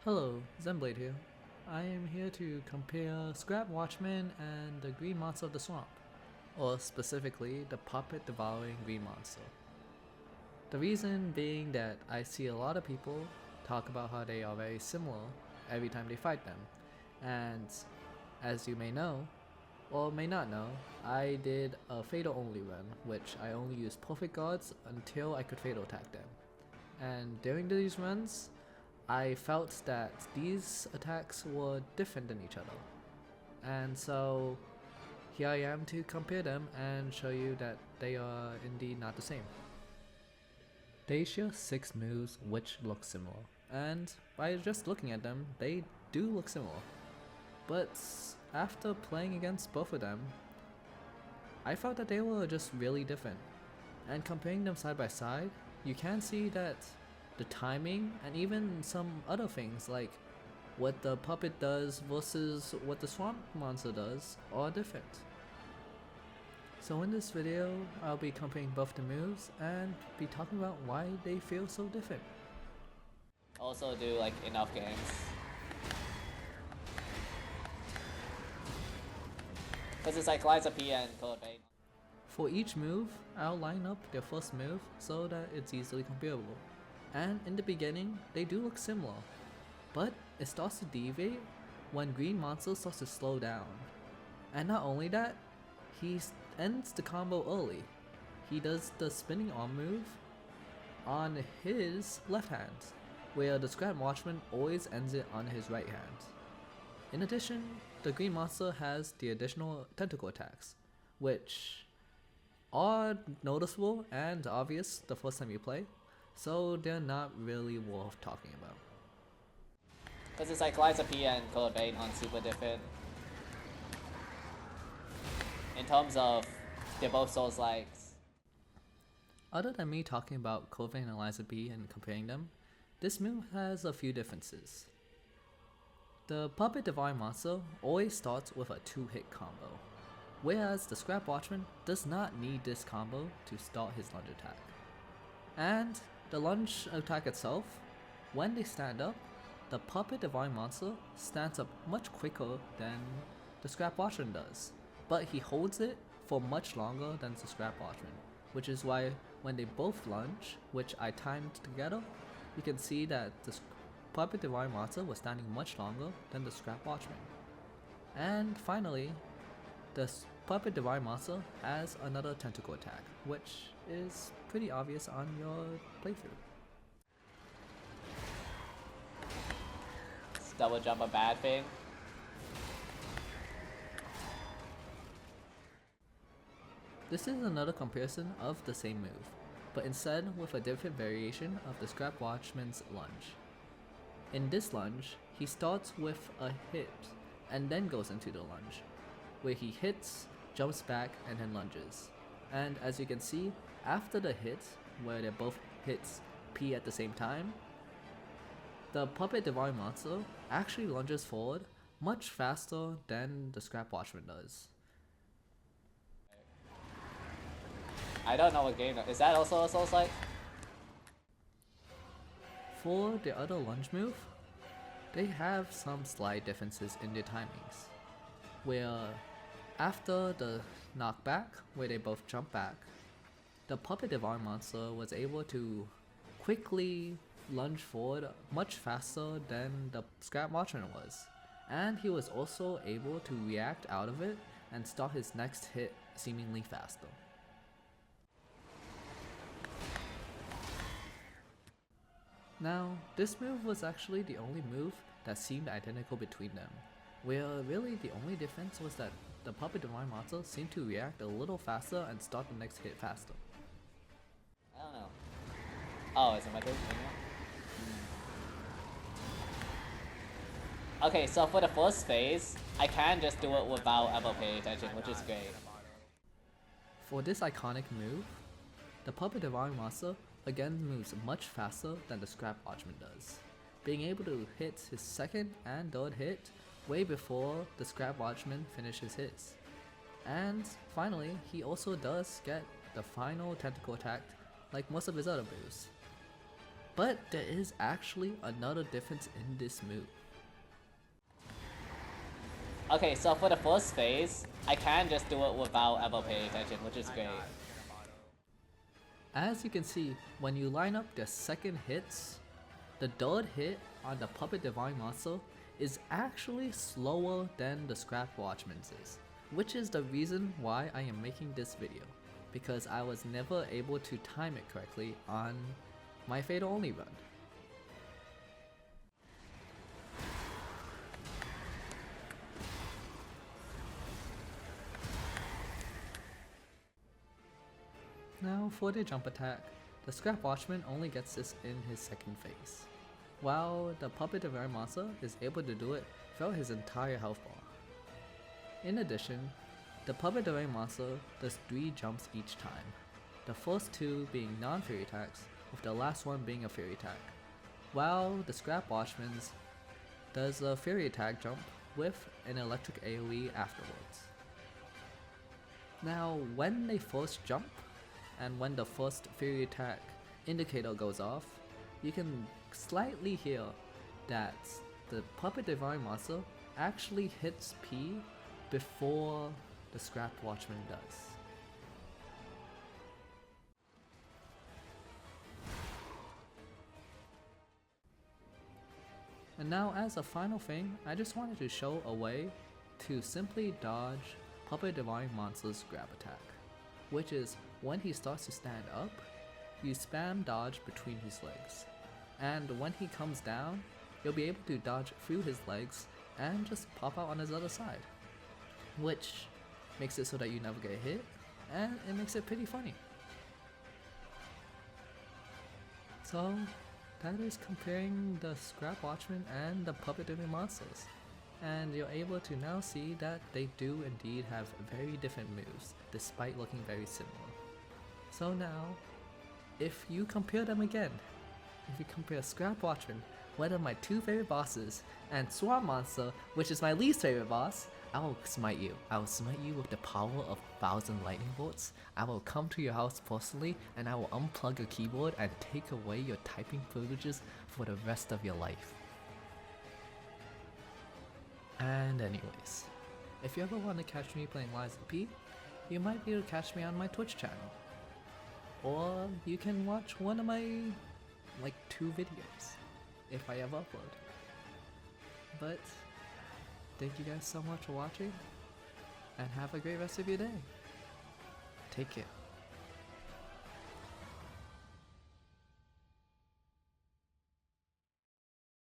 Hello, Zenblade here. I am here to compare Scrap Watchman and the Green Monster of the Swamp, or specifically the Puppet-Devouring Green Monster. The reason being that I see a lot of people talk about how they are very similar every time they fight them, and as you may know, or may not know, I did a Fatal only run, which I only used perfect guards until I could Fatal attack them. And during these runs, I felt that these attacks were different than each other. And so here I am to compare them and show you that they are indeed not the same. They share 6 moves which look similar, and by just looking at them, they do look similar. But after playing against both of them, I felt that they were just really different. And comparing them side by side, you can see that the timing and even some other things like what the puppet does versus what the swamp monster does are different. So in this video, I'll be comparing both the moves and be talking about why they feel so different. Also do like enough games. Because it's like Liza P and Code Vein. For each move, I'll line up their first move so that it's easily comparable. And in the beginning, they do look similar, but it starts to deviate when Green Monster starts to slow down. And not only that, he ends the combo early. He does the spinning arm move on his left hand, where the Scrap Watchman always ends it on his right hand. In addition, the Green Monster has the additional tentacle attacks, which are noticeable and obvious the first time you play, so they're not really worth talking about. Because it's like Liza P and Code Vein on super different. In terms of they're both Souls likes. Other than me talking about Kovain and Liza B and comparing them, this move has a few differences. The Puppet-Devouring monster always starts with a 2-hit combo, whereas the Scrap Watchman does not need this combo to start his lunge attack. And the lunge attack itself, when they stand up, the Puppet-Devouring monster stands up much quicker than the Scrap Watchman does, but he holds it for much longer than the Scrap Watchman, which is why when they both lunge, which I timed together, you can see that the Puppet-Devouring monster was standing much longer than the Scrap Watchman. And finally, the Puppet-Devouring monster has another tentacle attack, which is pretty obvious on your playthrough. Is double jump a bad thing? This is another comparison of the same move, but instead with a different variation of the Scrap Watchman's lunge. In this lunge, he starts with a hit and then goes into the lunge, where he hits, jumps back, and then lunges. And as you can see, after the hit, where they both hits P at the same time, the Puppet-Devouring monster actually lunges forward much faster than the Scrap Watchman does. I don't know what game is that also a Souls like? For the other lunge move, they have some slight differences in their timings, where after the knockback, where they both jump back, the Puppet-Devouring monster was able to quickly lunge forward much faster than the Scrap Watchman was, and he was also able to react out of it and start his next hit seemingly faster. Now, this move was actually the only move that seemed identical between them, where really the only difference was that the Puppet-Devouring monster seemed to react a little faster and start the next hit faster. I don't know. Oh, is it my turn? Okay, so for the first phase, I can just do it without ever paying attention, which is great. For this iconic move, the Puppet-Devouring monster again moves much faster than the Scrap Watchman does, being able to hit his second and third hit way before the Scrap Watchman finishes his. And finally, he also does get the final tentacle attack like most of his other moves. But there is actually another difference in this move. Okay, so for the first phase, I can just do it without ever paying attention, which is great. As you can see, when you line up the second hits, the third hit on the Puppet-Devouring monster is actually slower than the Scrap Watchman's is, which is the reason why I am making this video, because I was never able to time it correctly on my Fatal Only run. Now for the jump attack, the Scrap Watchman only gets this in his second phase, while the Puppet-Devouring monster is able to do it throughout his entire health bar. In addition, the Puppet-Devouring monster does 3 jumps each time, the first 2 being non-fairy attacks, with the last one being a fairy attack, while the Scrap Watchman's does a fairy attack jump with an electric AoE afterwards. Now when they first jump, and when the first fairy attack indicator goes off, you can slightly hear that the Puppet-Devouring monster actually hits P before the Scrap Watchman does. And now as a final thing, I just wanted to show a way to simply dodge Puppet-Devouring monster's grab attack, which is when he starts to stand up, you spam dodge between his legs, and when he comes down, you'll be able to dodge through his legs and just pop out on his other side, which makes it so that you never get hit, and it makes it pretty funny. So that is comparing the Scrap Watchman and the Puppet-Devouring monsters, and you're able to now see that they do indeed have very different moves despite looking very similar. So now, if you compare them again, if you compare Scrap Watchman, one of my 2 favorite bosses, and Swamp Monster, which is my least favorite boss, I will smite you. I will smite you with the power of 1,000 lightning bolts. I will come to your house personally, and I will unplug your keyboard and take away your typing privileges for the rest of your life. And anyways, if you ever want to catch me playing Lies of P, you might be able to catch me on my Twitch channel. Or you can watch one of my, 2 videos, if I ever upload. But, thank you guys so much for watching, and have a great rest of your day. Take care.